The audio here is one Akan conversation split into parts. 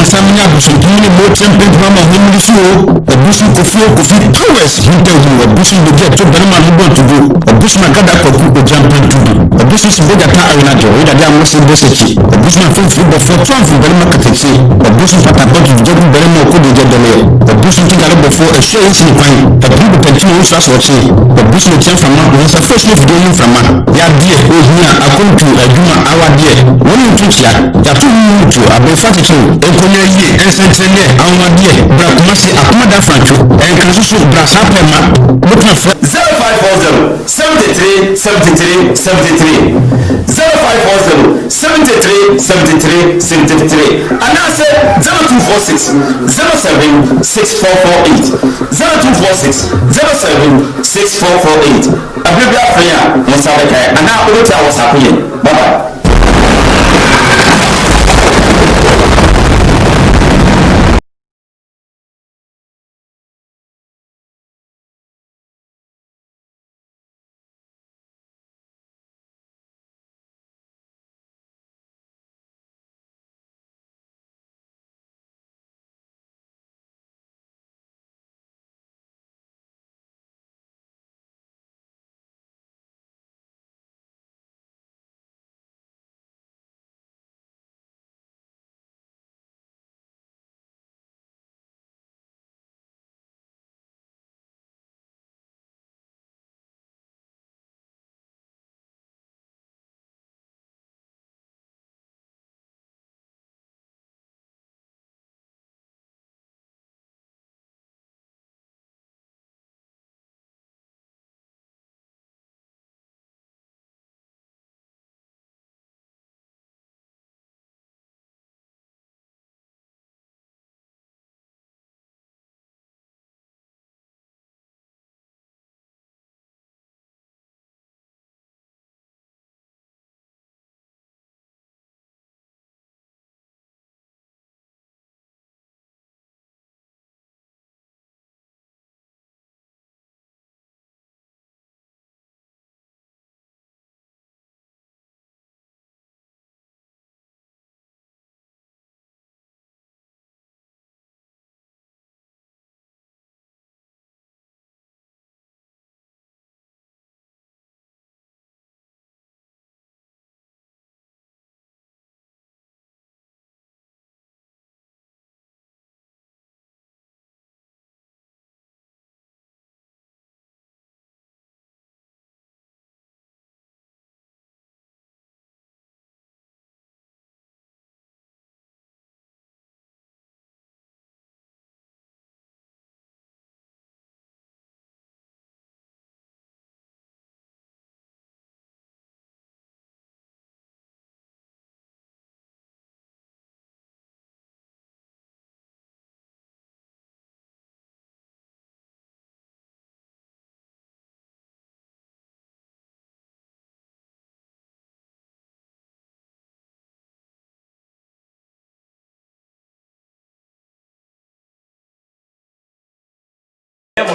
Samina Bushini, Motion Pama, Himlisho, a Bushi Kofi, Towers, Hindu, a Bushi the Jet to Burma to do, a Bushman Kadaka to jump into a Bush's Bogata Arena, with a damn Muslim Bessity, a Bushman from the Fortune from Burma Katsi, a Bushman Patapot to Jordan Burma could get the layer, a Bushman Tigaro before a show is in fine, a people continue to watching, a Bushman Chan from Mount was a first lift going from ya dear, who here, according to a Juma, our dear, one in Tucha, Yatu, about 42, Ensentrene, our dear, Brakumasi, Akumada Franco, and Kansusu Brasapema, 0540 73 73 73 0540 73 73 73 and I said 0246 07 6448 0246 07 6448 a baby affair was Sabaka and now I was happening. Bye bye.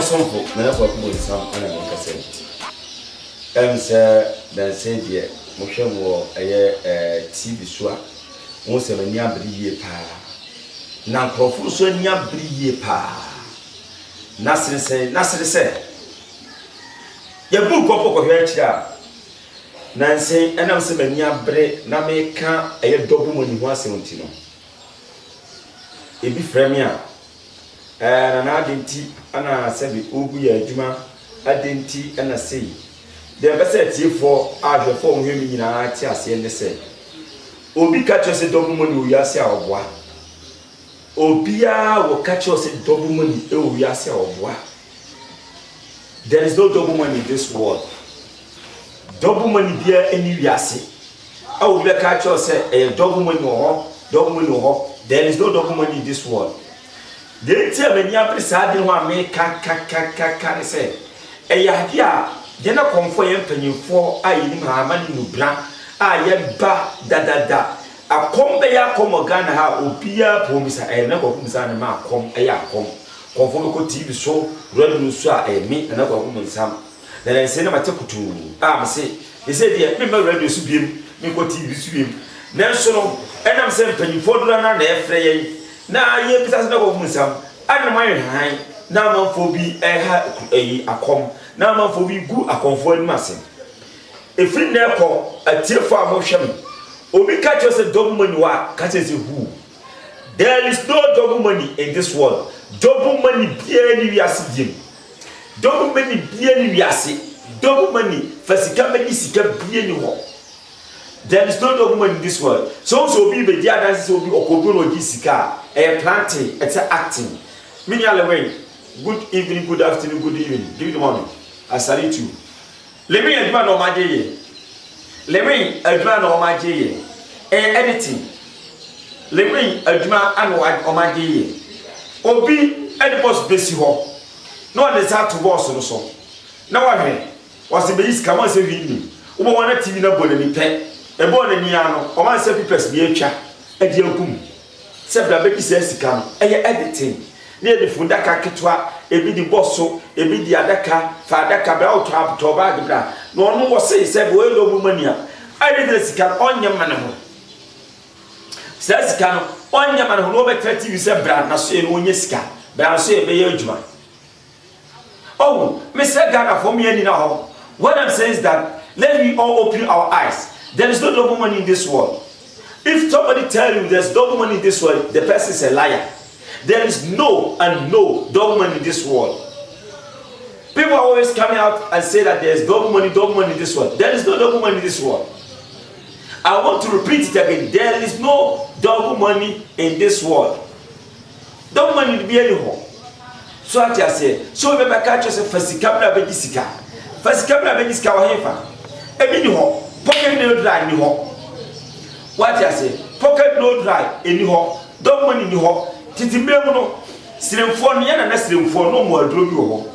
Somfo na kwa kubunsam ana nkase say dan say die mo hwemo TV so a mo se mani abriye pa na nkrofo so ani abriye pa nasre se ye bu kopo ko hwe akira na nse enam se mani abre na me ka dobu mo ni ho asem no ebi frame a na adenti ana sabi ogu ya adwuma adenti ana sei de bese tiefo ahwefo ohwemi nyina ati ase ne se obi ka cho se dobu moni oyase a oboa obia wo ka cho se dobu moni e oyase a oboa. There is no double money in this world. Double money bia eni wiase a obi ka cho se double money ho there is no double money in this world. The tell me ya presade ho ame ka say ya dia de na konfo ye mpanyimfo ayini mahama ni nubra aye ba da akombe ya komogana ha obia pomisa na komisa na ma kom ya kom konfo ko TV so radio so a me na ko komisa na nse na matekutu am se he said dear me radio so biem me ko TV so biem nanso no enam se mpanyimfo do na efre yen na ye bisa se na ko musam anam ayi han na manfo bi ha akom na manfo bi gu akomfo ani masem efri na ko atiefo amohwem obi ka cho se double money wa ka che se who there is no double money in this world double money bia ni wiase dim double money bia ni wiase double money fasika money sika bia ni ho there is no double money in this world so obi be dia dance so obi okobo no gi sika planting it's acting mini aleway good evening good afternoon good evening good morning I salute you let me adma no maje let me adma no maje editing let me adma anu omaje obi edi boss besi ho no dey start to boss no so na wa hwe was be is come say we ni wo wona TV na bo na ni pe e bo na ni ano o man say papers bi atwa e di agum se bra be kisa sika no e editing na e di fundaka ketwa e bi di bosso e bi di adaka fa adaka bra o twa to ba di bra no no wo say bo e lo mu mania ai di sika onye mane ho sika no onye mane ho no be TV se bra na so e no onye sika bra so e be ye adwuma. Oh, Mr. Ghana for me anyhow. What I'm saying is that let me all open our eyes. There is no double money in this world. If somebody tell you there's double money in this world, the person is a liar. There is no double money in this world. People are always coming out and say that there's double money in this world. There is no double money in this world. I want to repeat it again. There is no double money in this world. Double money to be anyhow. So I just say, so we catch us a fasicabra bedisika. Fasicabra bedisika or hefa. Ebini ho, pocket no dry ni ho. What I say, pocket no dry any ho, double money ni ho, titimemono, srimphone yan and a srimphone no more drobi ho.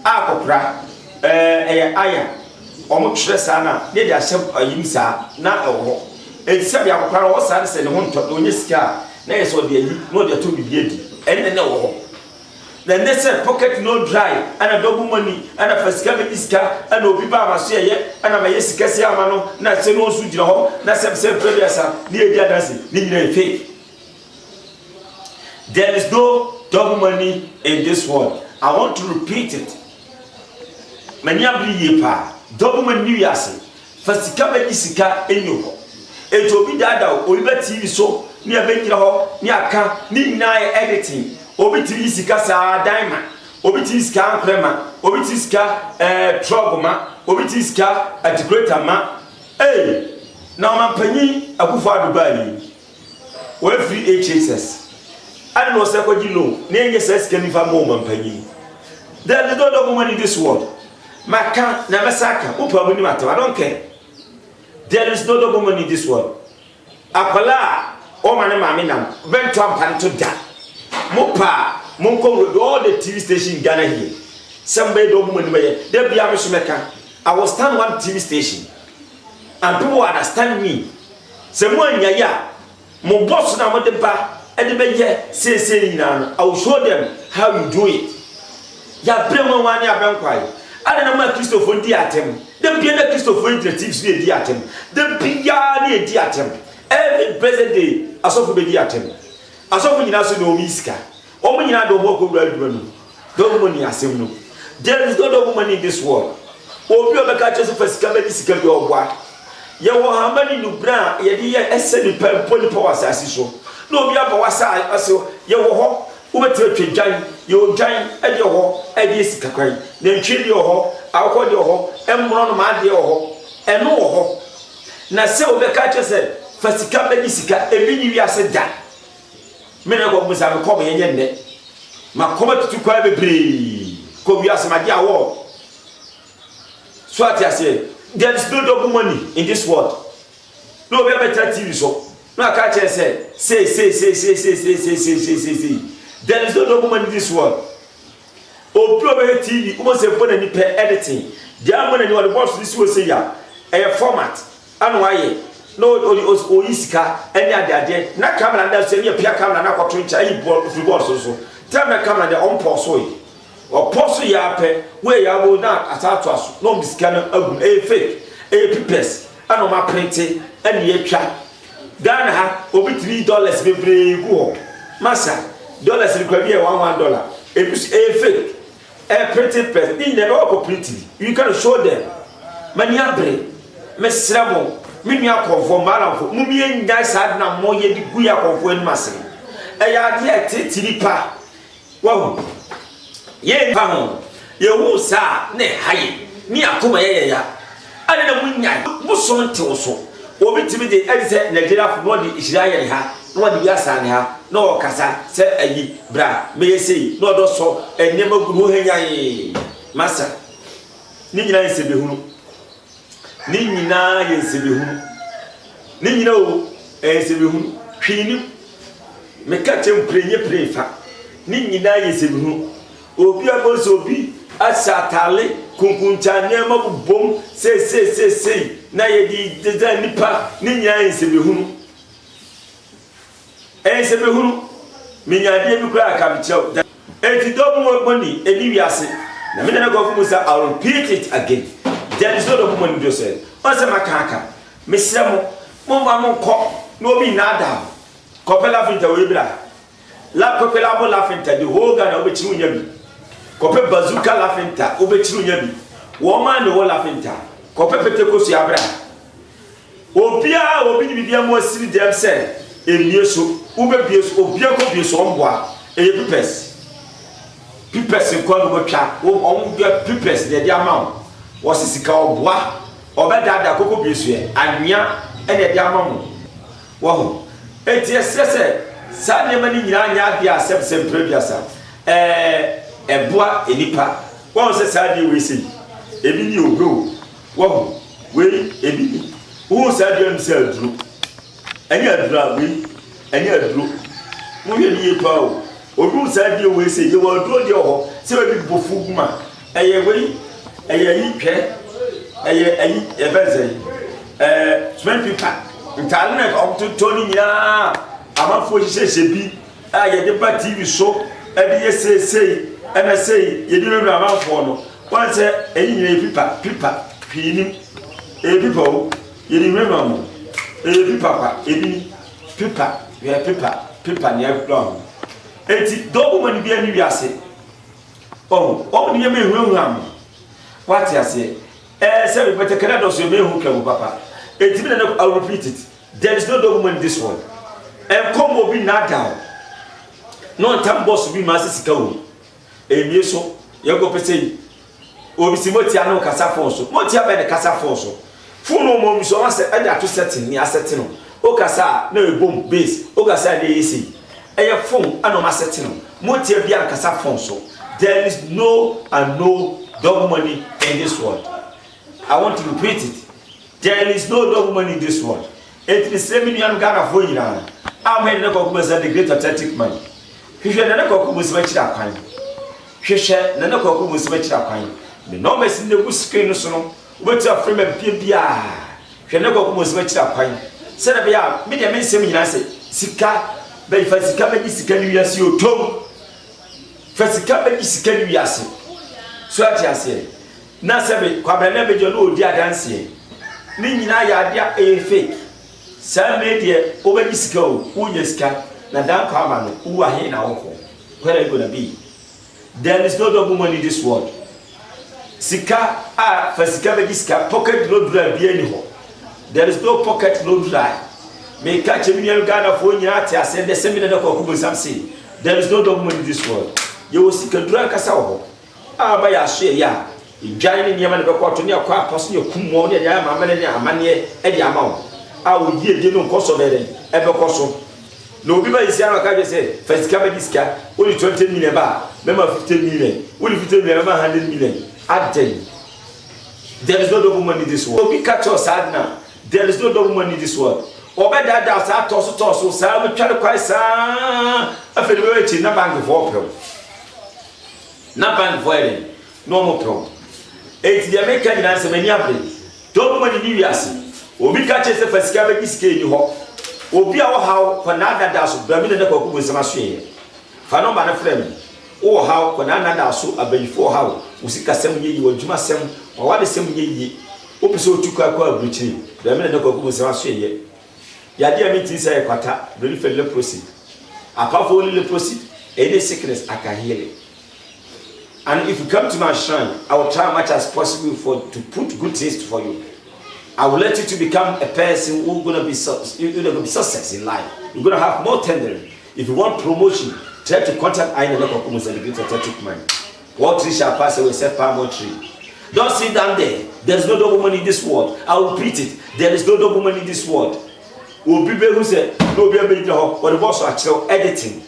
Akopra, aya, almost sana, near the shop a yimsa, not a ho. And some yakopra or sans and home to Doniska, nay, so dear, no, the two be beauty, and then no. The next pocket no dry, and a double money, and a fascabit iska, and obi ba masia, and a mayesika siamano, not so no sujo, not some self-previasa, near the others, near faith. There is no double money in this world. I want to repeat it. Manyabli yepa, double money yasi, fascabit isika in you. It will be that or TV so near Benjaho, near Ka, near editing. Obiti sika sa diamond, obiti sika crema, obiti sika trouble obiti sika integrator ma. Hey, now man penny akufa Dubai. We free HSS. I don't know say loan. Nenye says can if I'm man penny. There is no double money in this world. Maka na masaka, upa buni matter. I don't care. There is no double money in this world. Apala, o mane mami nam, bento ampan to da. Mopa, Monko, all the TV station in Ghana here. Somebody don't money. There be a meka. I will stand one TV station, and people understand me. Someone ya, my boss now the bar, and the bed say, I will show them how you do it. Ya bring one ya banquai. I don't know Christopher Diatem. The piano Christopher Intertives be Diatem. The Piani Diatem. Every present day, I saw for the Diatem. Aso nyina so no miska o nyina do boko braduma no do money asem no there is no double money in this world obi obeka cheso fasika be sika bi ogwa ye wo hamani no bra ye de ye eseni poli power asasi so no obi aba wasa aso ye wo ho ubeti atwadwan ye odwan e de ho e de sika kwan na ntwi de ho akọ de ho emro no ma de ho eno ho na se obeka cheso fasika be sika ebi ni wi ase da mena ko musa me ko me nyenne makoma tutu kwa bebre ko wi asemade awo so atiase there is no double money in this world no be better TV so no aka che say there is no double money in this world o be TV o se bona ni pe editing dia mo na ni wo boss this wo say ya e format anu aye no o isika any ade na camera na se ni pia camera na kwato ncha yi football so tell me camera de on pause so o pause ya pe we ya bo na atatu aso no bisika na agu fake pipes ana ma print ana ye twa Ghana ha obi $3 bebre go masa dollars kwa bi $1 ebus fake printed press ni never go print you can show them mani abre mesramo minu akonfo maramfo mumi enya sad na moye di gu akonfo en masere ya de titiri pa wo ye pa ho ye hu sa ne haye ni akoma ye ya ane na munya muso nte so obi tibi de edise Nigeria football di Israel ha no di biasa ne ha no kasa se ayi bra me yesei no do so enema guru henyan masa ni nyina yesebe hunu ni nyina yesebe hunu ni nyina o yesebe hunu hwini me ka tem prenye prefa ni nyina yesebe hunu obi aboso obi asatale kunkunchane mabubom se na yedi design nipa ni nyina yesebe hunu sebe hunu minyade bi kura aka bichew enti dobu money eni wiase na me na go fu musa I'll repeat it again there is no dobu money do say o se makaka mesremo mo ma mo ko no bi na da kopela finta we bra la kopela bo la finta the whole Ghana obechiru nya bi kope bazooka la finta obechiru nya bi wo ma ne wo la finta kope petekosu ya bra obia obi ni bibia mo asiri dem say emieso ube bieso obia ko bieso omboa pipes ko no botwa omboa pipes de ama wo sisika oboa obedada koko bieso e anwia ene de ama mo wo eti esese sa ne mani nyina anya bia asem prebiasa eboa enipa wo se sa de we sei ebi ni ogro wo we ebi ni wo sa de am se aduru ani adura we ani aduro mo hwe ni yepa o odu sa die we se ye wo aduro de ho se we bi bofu guma eye we eye yi hwe eye ayi ebeze swen pipa ntale na o to toni nya amafo hihye bi a ye de pa TV so e de ye sei ana sei ye de me amafo no wan se eyi nyina pipa pini pipa o ye de me mo pipa pa ebi pipa we paper ne agron enti dogu mani bia ni wiase o ni me hu am what you say say we better can do so me hu kan papa enti me na I'll repeat it there is no dogu mani this one come obi na down no tam boss bi ma sika wo emie so ye go pese obi si moti anu kasa fon so moti aba ne kasa fon so funu mo mi so wa se e da to setting ni assetting no okasa na ebom base okasa de yesi eye phone anoma setting moti bia kasa phone so there is no dog money in this world. I want to repeat it. There is no dog money in this world. It is 7 million Ghana for you. I'm heading to the great authentic money. He should not go with much that kind. He should not go with much that kind. The numbers in the good screen so what's a frame and PBR. He never go with much that kind. Said a bear, media men say, Sika, but if I see coming, Sika, you as you told. First, come Sika, you as so I say. Nasabe, Quabanebe, your old dear dancing. Nina ya a fake. Some media over this go, who yes can, Nadam Kaman, who are here now. Where are you gonna be? There is no double money in this world. Sika, for Sika, pocket no dry be anyhow. There is no pocket no dry. May catch a million Ghana for Yati, I said the seminar of some say. There is no double money in this world. You will seek a drug as our by a share, ya. Giant Yaman of a quarter near quite possibly a kumon, and Yamania, Mania, and Yamau. I will give you no cost of it, ever cost. No people is Yama Kaja say, first cover this cat, only 20 million bar, member 15 million, only 15 million, 100 million. I tell you, there is no double money in this world. We catch us sad now. There is no double money in this world. Or better that's our toss, Sam, try to cry, Sam. I feel very not bank for problem. Not bank for it, no more problem. It's the American answer many updates. Double money in Yasi. Or we catch us the first cover this game you hope. Or be our how for nada das, Bramina with some Australia. Fanoma friend. Or how, when another so a before how, Usika 7 years, you will do my 7 or what is 7 years. opiso tukwa kwa bruchi da me na kwaku se waso ye ya dia me tin say kwata really for leprosy apart from leprosy any sickness I can heal it. And if you come to my shrine, I will try much as possible to put good things for you. I will let you to become a person who's gonna be success in life. You're gonna have more tenderness. If you want promotion, try to contact Aina Lokokumus and the great authentic mind. What tree shall pass away, except palm tree. Don't sit down there. There's no double money in this world. I will repeat it. There is no double money in this world. Will people who say no be able to help or the boss are actually editing.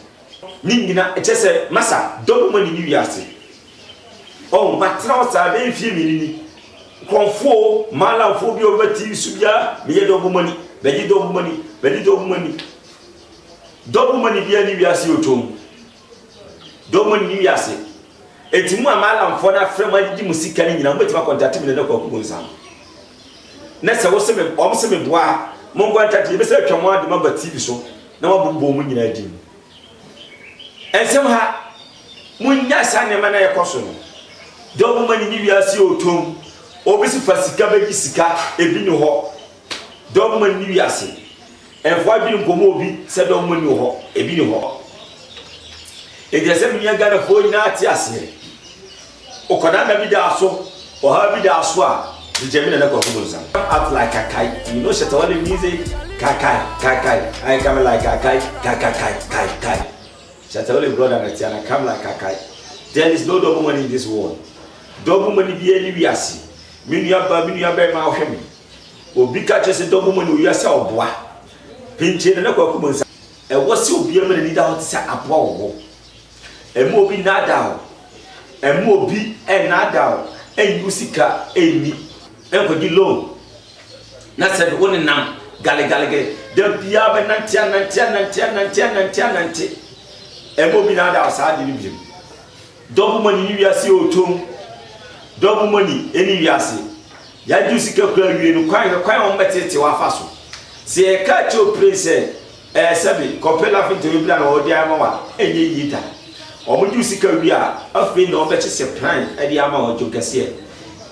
Ningina, it just say Massa, double money in Yasi. Oh, my trousers are very few. Confo, Mala, phobia over TV, Subia, be double money, be double money, be double money. Double money be any Yasi or tomb. Double money Yasi. It's more Malam for that friend, my music can you wait my contact me in the Cocoon. Next, I was saying, almost a bois, Mongo that you better come on the number TV show, no boom in a dim. And somehow, Munya San and Manaya Cosson. Double money in Yasi or tomb. Obisi fasika be sika ebi ni ho dom man ni wiase enfo bi nkomo obi se dom man ni ho ebi ni ho e de se mi anga fo nyina ati ase okoda na bi da so o ha bi da so a di jemi na ko ko nsan act like a kite. You know Shetawale music kakai I come like a kite kai Shetawale brother na tiana come like a kite. There is no double money in this world. Double money bi eni wiase Minya ba ma hwemi obi ka chese double money o yasa oboa pinche na kwaku monsa e wosi obi amene ni da hot sa aboa wo e mo obi na da o e mo obi e na da o e yusika eni e kwagi loan na said woni nam gale de bia be nantia e mo obi na da o sa de ni bi double money ni wiase o tom double money any wiase ya ju sika kura wie no kwan on betete wa faso se e ka cho prince sabi kopela fin to biblia na odi ama wa enye yita o mo ju sika wie a afi na on beche se plan e di ama o jo kase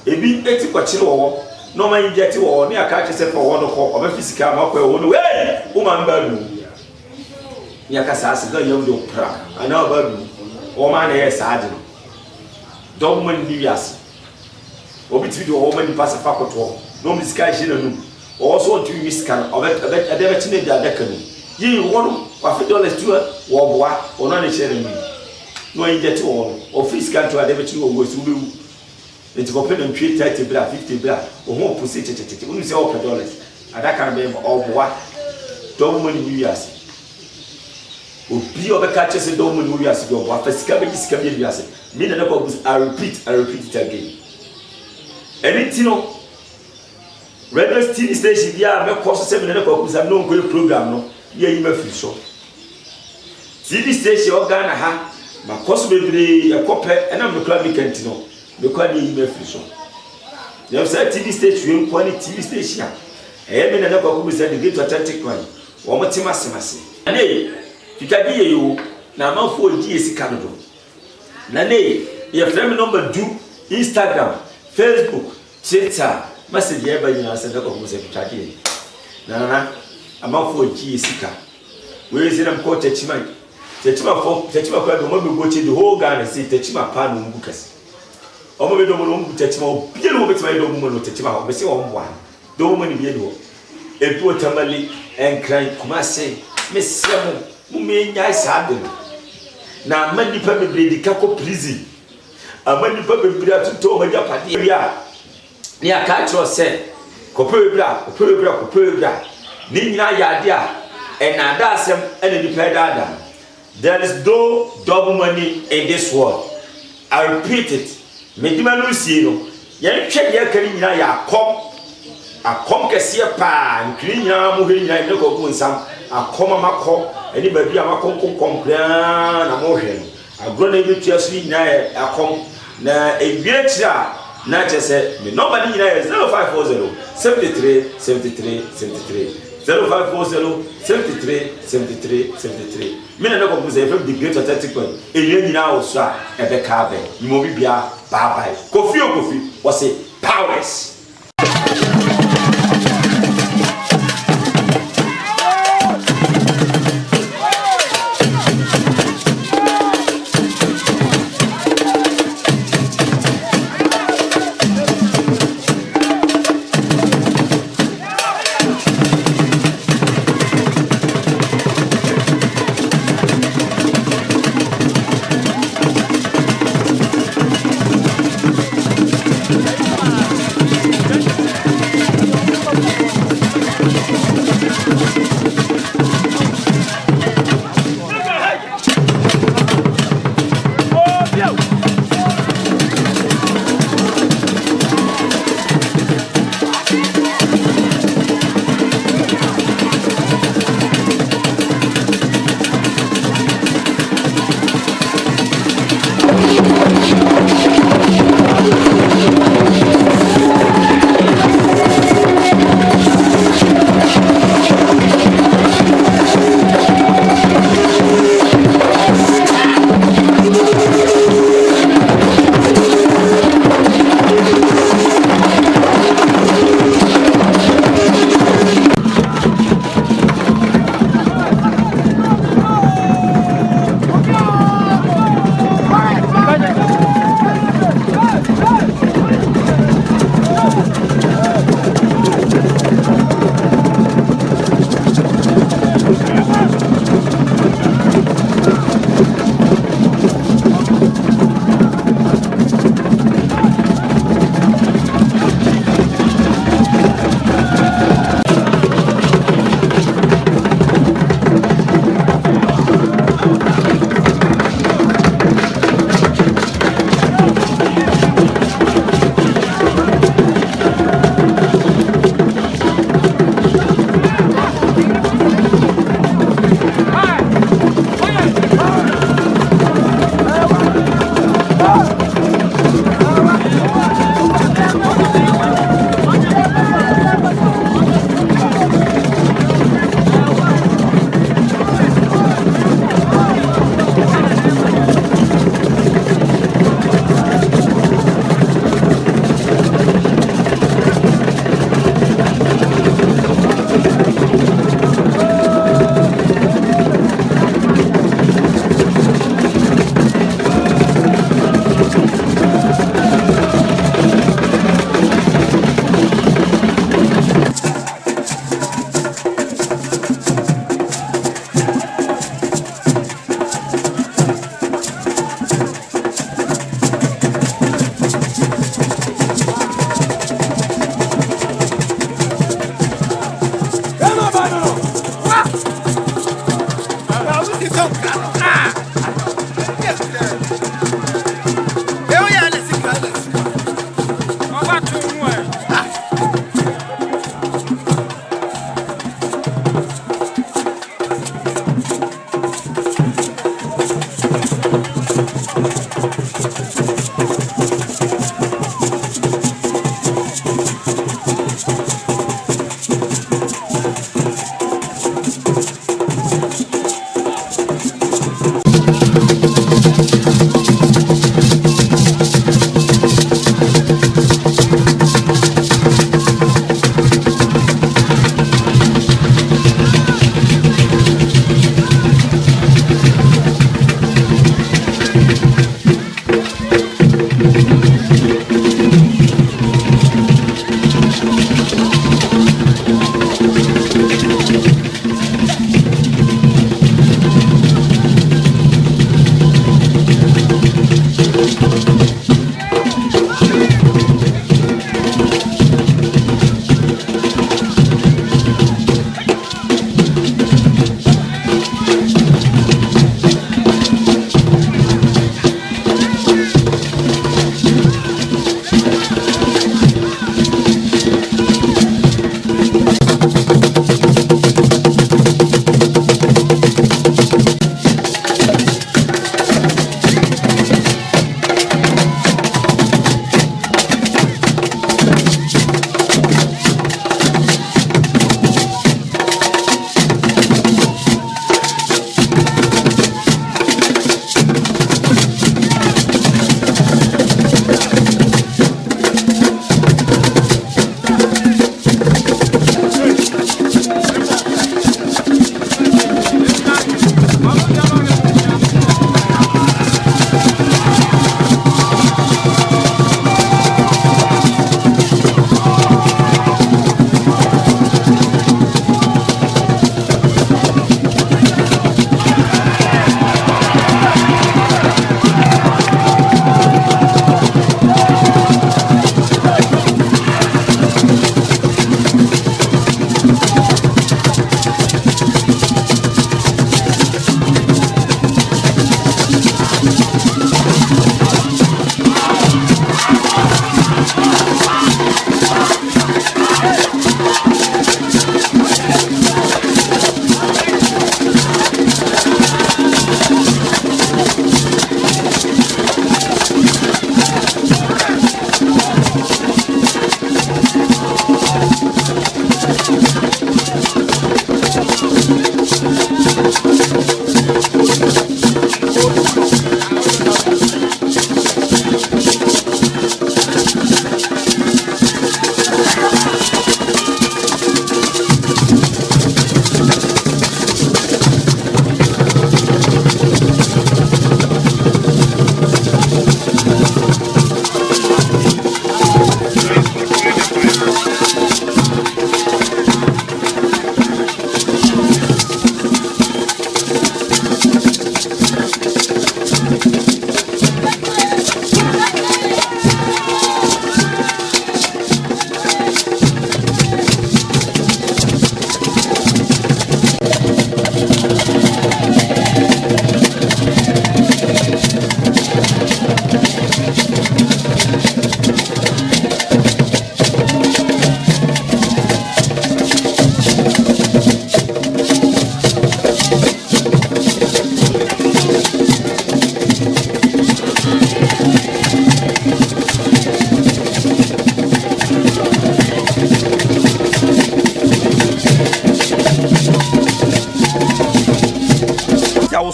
ebi eti kwachire wo no man yeti wo ne aka che se for wo no ko o be fisika ma kwa wo no hey o man ba lu ya ka sa se ga yom do pra ana ba lu o man e sa ade no double money wiase obi tv do o mani pass fakoto no misika je na num o so on tu misika o be chine dia deka no yi wonu wa $50 tu wo boa o no na chere mi no yete wo o fisika tu ade be chine wo go su bewu enti ko pe na ntwe 30 bra 50 bra o ho pusi tete unu se o $50 adaka na be o boa double money wiase obi o be ka chese double money wiase do boa fasika be sika be wiase me na ko I repeat it again. Anything no radio TV station dia me course 7 na ko kusa no ko program no ye yi ma free so TV station o Ghana ha ma course bebre e kope na me club weekend no me kwa ni yi ma free so you say TV station we ko ni TV station e me na ko kusa the great authentic one wo mo tima semase na ne fikabi ye yo na ma fo di esika no do na ne ye frame number 2 Instagram Facebook, Twitter, message eba nyina se ndako kumuse pitaki. Na amafo ji sika. We say them call Techima kwa do mo be go che the whole Ghana say Techima pa no mbu kase. O mo be do mo no mbu Techima o bie no betima do mo no Techima o be se o mbo an. Do mo ni bie do. E po tamali enkran kuma se me semo mo me nya sa de. Na mani pa be bredi ka ko prison. Amani pa bebre atuto maja pade bia ne aka tro se kopebra ni nyina yade a enada asem ene di pedada. There is no double money in this world. I repeat it. Medima no sie no yen hwe ye kari nyina ya akom kese pa nkiri nyina mo hwe nyina ne ko ku nsam akom makọ eni ba bia makọ kra na mo hwe agro na bi tua so nyina akom na ebietira na chese me number ni nyina 0540 73 0540 73 me na ko buze from the great authentic one ewie nyina wo so a ebe ka be ni mo bibia bye bye kofi was say powers.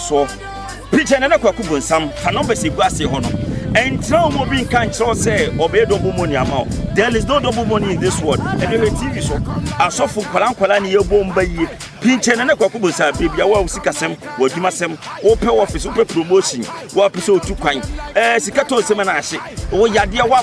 so picture na kwa kubonsam fa number se guase ho no entra mo bi nkan kiro say obe double money amount. There is no double money in this world. And the TV so asofu kwala ni yebo mba yie picture na kwa kubonsam bibia wa usikasem wadwumasem wo pe office wo pe promotion wo pe so tu kwan sika to sem na ahye wo yade wa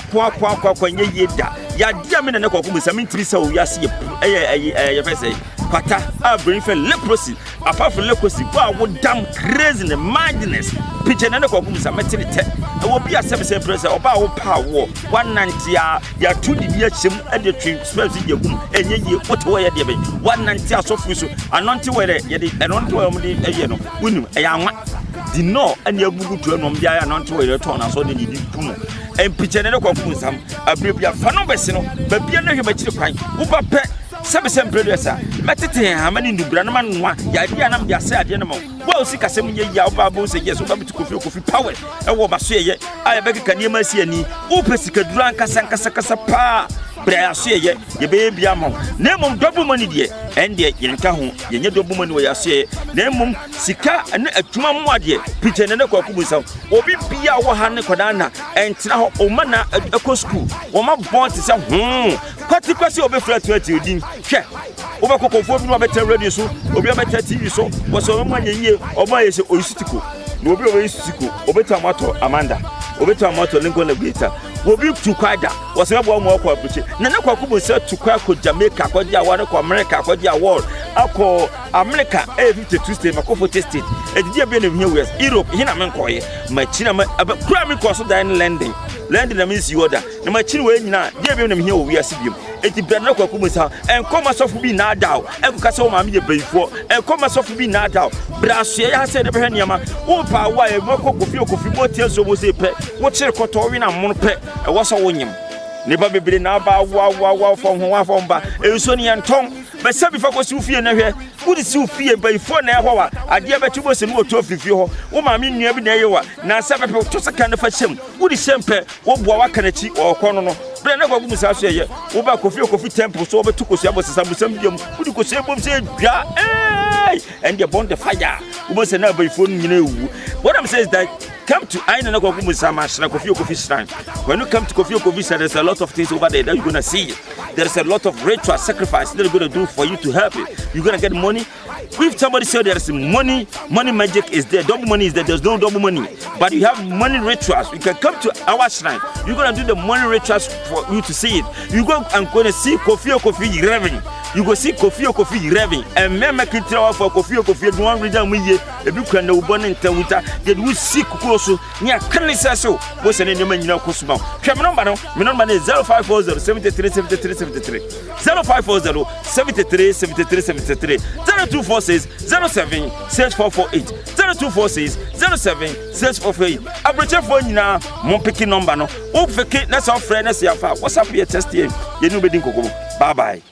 kwa nye yie da yade me na kwa kubonsam ntiri sa wo wiase ye fese pata a bring for leprosy apart from leprosy go would damn crazy and madness picture na kwa kubonsam metiri te wo bi a 7% pressure oba wo pa wo 190 ya 2 di bia chem e de twin space ye gum enye ye wote wo ye de be 190 asofu so anonti were ye de anonti wo de eye no unim e ya nwa di no ane agugu tu anom bia ya anonti were to na so de di tumu en picture na kwa kubonsam abrebia fa no bese no ba bia na hwe ba kire kwan wo ba pe 7% producer metete ha mani ndubra na manwa ya dia na mdia se ade na mo wa osika sem ye ya oba bo se yes oba bitu kofi power e wo ba so ye aya be keka nie ma si ani wo pesika dura nkasa pa bra so ye be bia mo na mum double money de ende yenka ho yenye double money wo ya so ye na mum sika na atuma mo ade picture na kwa kubusam obi bia wo ha ne koda na entra ho o ma na eco school wo ma bon ti se kwati obi flat din hwe oba kokofo bi no beta radio so obi beta TV so wo so mo anyeye oba yese oyisitiko no obi oyisitiko obeta mato Amanda obeta mato Lincoln Navigator obi tukwada wo se bo mo akwa apuche na kwa kubonsa tukwa ko Jamaica ko dia wa ko America ko dia world akọ America 52 state makofo state edidi be na hia west Europe hina menkoye machina kura mi ko so dan landing na means you order na machina we nyina dia be na hia wo wiase biem eti bra na kwa kubonsa enkoma sofu bi na adaw ekuka se wo ma me bayifo enkoma sofu bi na adaw bra so ya se de be haniama wo pa wa e mako kofi motie so mo se pe wo chire koto wi na mon pe e wo so wonyim ne ba bebere na ba wa fo ho wa fo mba e so ni enton be se bi fa ko si ufie na hwe wo di si ufie bayifo na e ho wa ade be tubo se no to fifie ho wo ma me nua bi na ye wa na se pepe to saka na fa chem wo di sempe wo boa wa kanachi o ko no bre na gwagu musa so ye wo ba kofi temple so wo betu kosi abosesa musam biam wo di kosi bom se dwa and they burn the fire wo se na bayifo nyina ewu. What I'm saying is that come to Aina na gwagu musa ma shna kofi shrine. When you come to kofi shrine, there's a lot of things over there that you're going to see. There's a lot of ritual sacrifice that they're going to do for you to help it. You're going to get money. If somebody said there's money magic is there, double money is there, there's no double money. But you have money rituals. You can come to our shrine. You're going to do the money rituals for you to see it. You go and going to see Kofi revenue. you go see Kofi Revin and mema kitira for Kofi one region we ye ebi kwa na ubone ntawuta ye we see kukoso nya kanisa so wo se ne nyama nyina kosuma hwe me number is 0540 73 0540 73 0246 07 6448 0246 07 6448 abroche phone nyina mo picking number no wo fake na so friend na se afa WhatsApp ye test ye nu bedin kokomo bye bye.